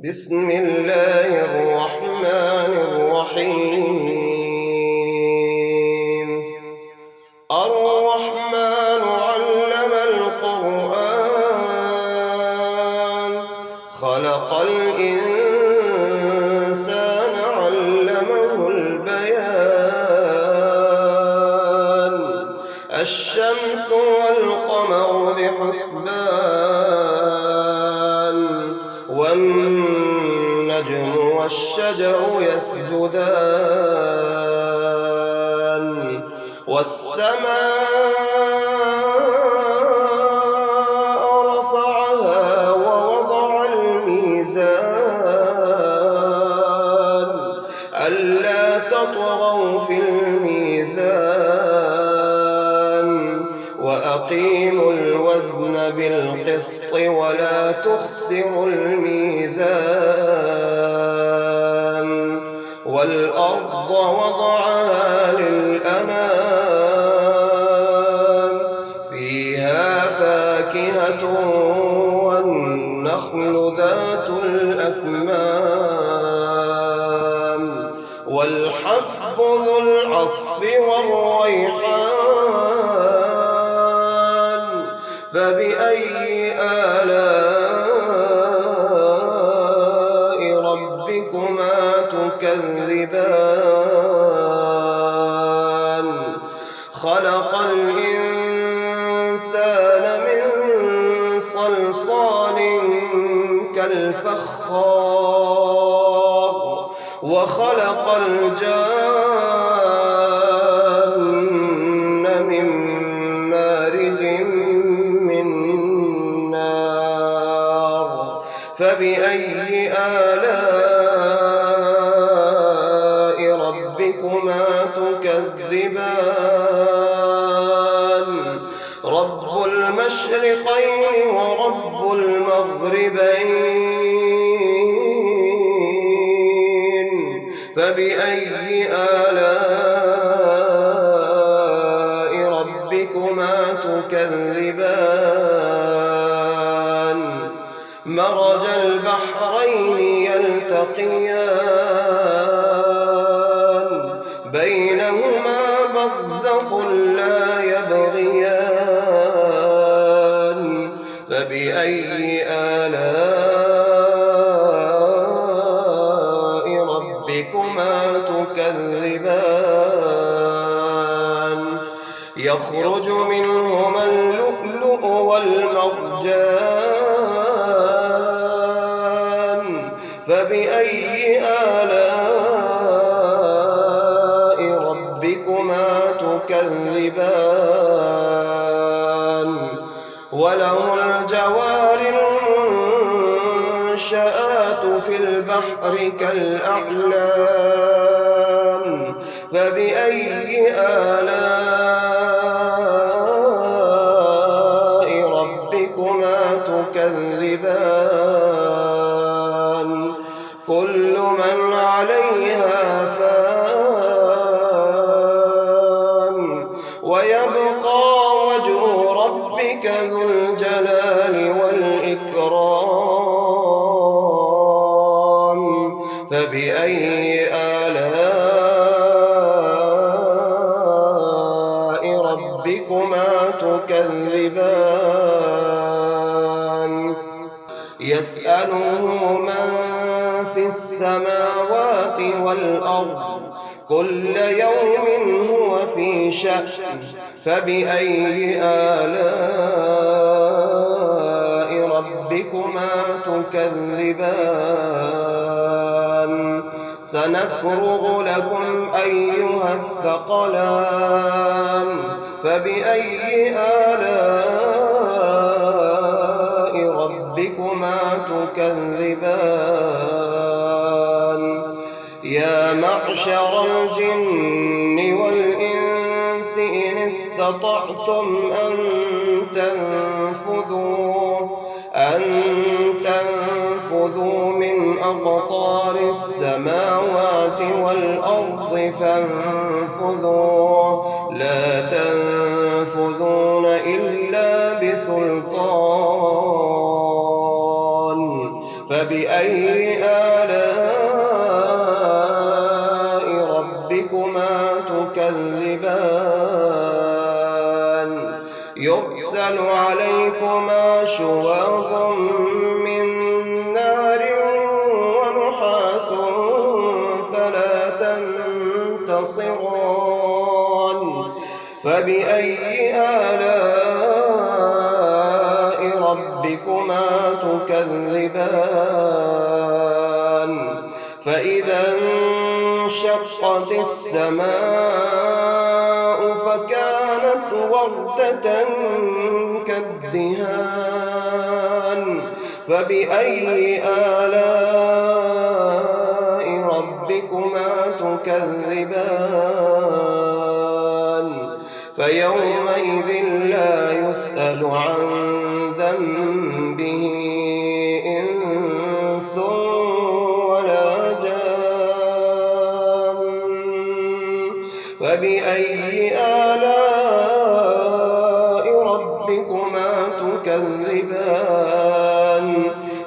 بسم الله الرحمن الرحيم. الرحمن علم القرآن، خلق الإنسان علمه البيان. الشمس والقمر بحسبان، والنجم والشجر يسجدان. والسماء رفعها ووضع الميزان، ألا تطغوا في الميزان، وأقيموا الوزن بالقسط ولا تخسروا الميزان. والأرض وضعها للأنام، فيها فاكهة والنخل ذات الأكمام، والحب ذو العصف والريحان. فبأي آلاء ربكما تكذبان؟ خلق الإنسان من صلصال كالفخار، وخلق الجان من مارج من نار. فبأي آلاء ربكما تكذبان؟ رب المشرقين ورب المغربين. فبأي آلاء ربكما تكذبان؟ مرج البحرين يلتقيان، بينهما برزخ لا يبغيان. فبأي آلاء ربكما تكذبان؟ يخرج منهما اللؤلؤ والمرجان. فبأي آلاء ربكما تكذبان؟ وله الجوار المنشآت في البحر كالأعلام. فبأي آلاء ربكما تكذبان؟ كل من عليها فان، ويبقى وجه ربك ذو الجلال والإكرام. فبأي آلاء ربكما تكذبان؟ يسأله من في السماوات والأرض، كل يوم هو في شأن. فبأي آلاء ربكما تكذبان؟ سنفرغ لكم أيها الثقلان. فبأي آلاء ربكما تكذبان؟ يا معشر الجن والإنس إن استطعتم أن تنفذوا من أقطار السماوات والأرض فانفذوا، لا تنفذون إلا بسلطان. فبأي آلاء ربكما تكذبان يرسل عليكما شواظ من نار ونحاس فلا تنتصران فبأي آلاء ربكما تكذبان فإذا انشقت السماء فكانت وردة كالدهان فبأي آلاء ربكما تكذبان فيومئذ لا يسأل عن ذنبه إنس ولا جان فبأي آلاء ربكما تكذبان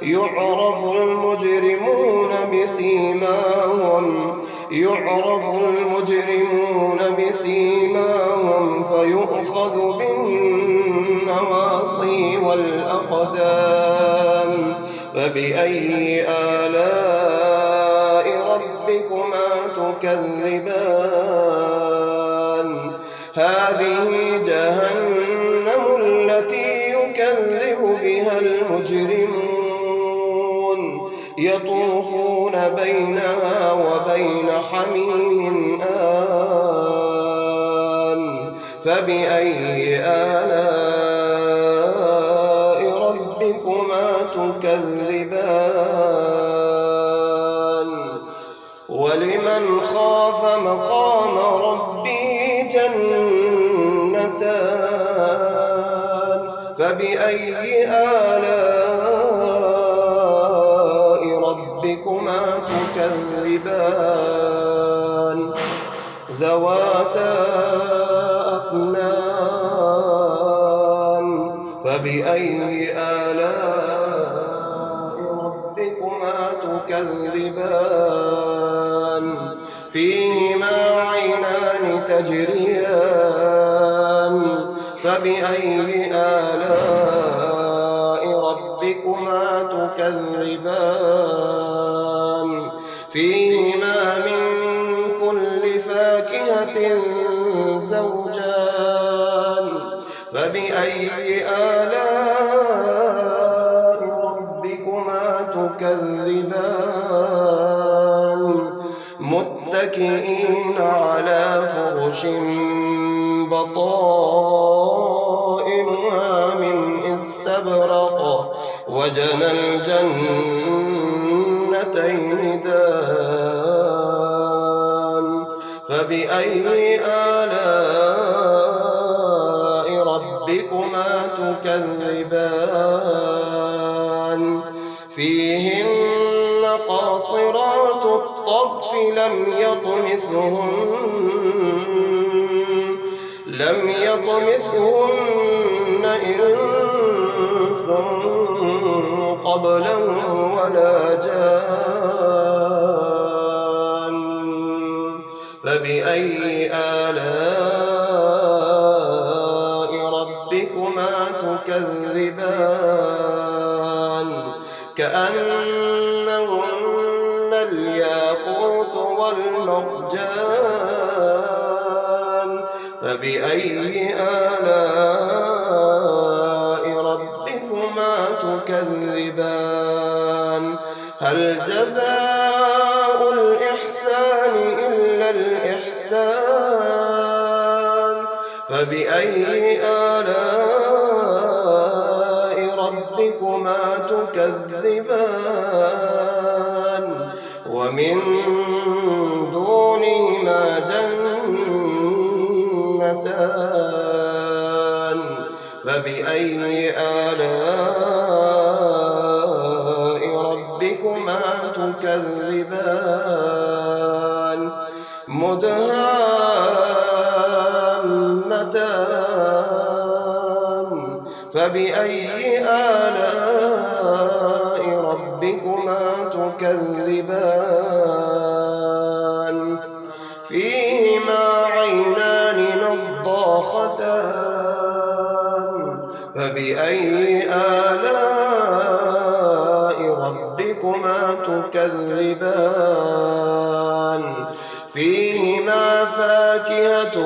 يعرف المجرمون بسيماهم فيؤخذ بالنواصي والأقدام فبأي آلاء ربكما تكذبان هذه جهنم التي يكذب بها المجرمون يطوفون بينها وبين حميم آن فبأي آلاء ربكما تكذبان ولمن خاف مقام ربه جنتان فبأي آلاء ربكما تكذبان ذواتا أفنان فبأي آلاء ربكما تكذبان فيهما عينان تجريان فبأي آلاء ربكما تكذبان فيهما من كل فاكهة زوجان فبأي آلاء ربكما تكذبان متكئين على فرش بطائنها من استبرق وجنى الجنتين دان فبأي آلاء ربكما تكذبان فيهن قاصرات الطرف لم يطمثهن إنس قبلهم ولا جان فبأي آلاء ربكما تكذبان كأنهن الياقوت والمرجان فبأي آلاء ربكما تكذبان هل جزاء الإحسان إلا الإحسان فبأي آلاء ربكما تكذبان ومن دونهما جنتان فبأي آلاء ربكما تكذبان مدهامتان فبأي آلاء ربكما تكذبان فيهما عينان نضاختان فبأي آلاء ربكما تكذبان فيهما فاكهة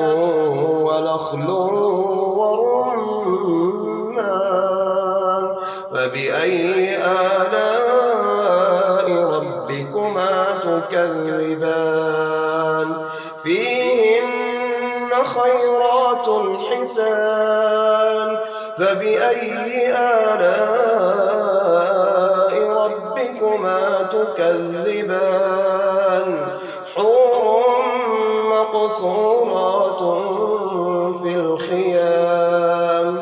ونخل ورمان فبأي آلاء ربكما تكذبان فيهن خيرات حسان فبأي آلاء ربكما تكذبان حور مقصورات في الخيام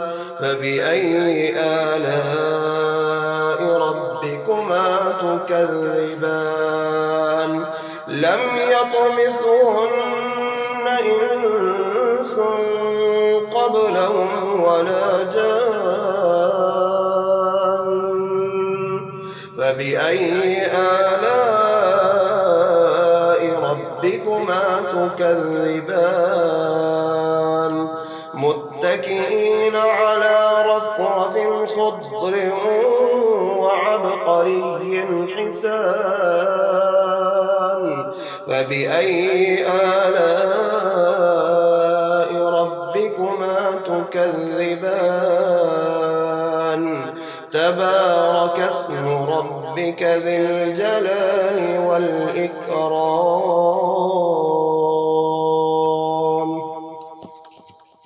فبأي آلاء ربكما تكذبان لم يطمثهن إنس قبلهم ولا جان فبأي آلاء ربكما تكذبان متكئين على رفرف خضر وعبقري حسان فبأي آلاء ربكما تكذبان تبارك اسم ربك ذي الجلال والإكرام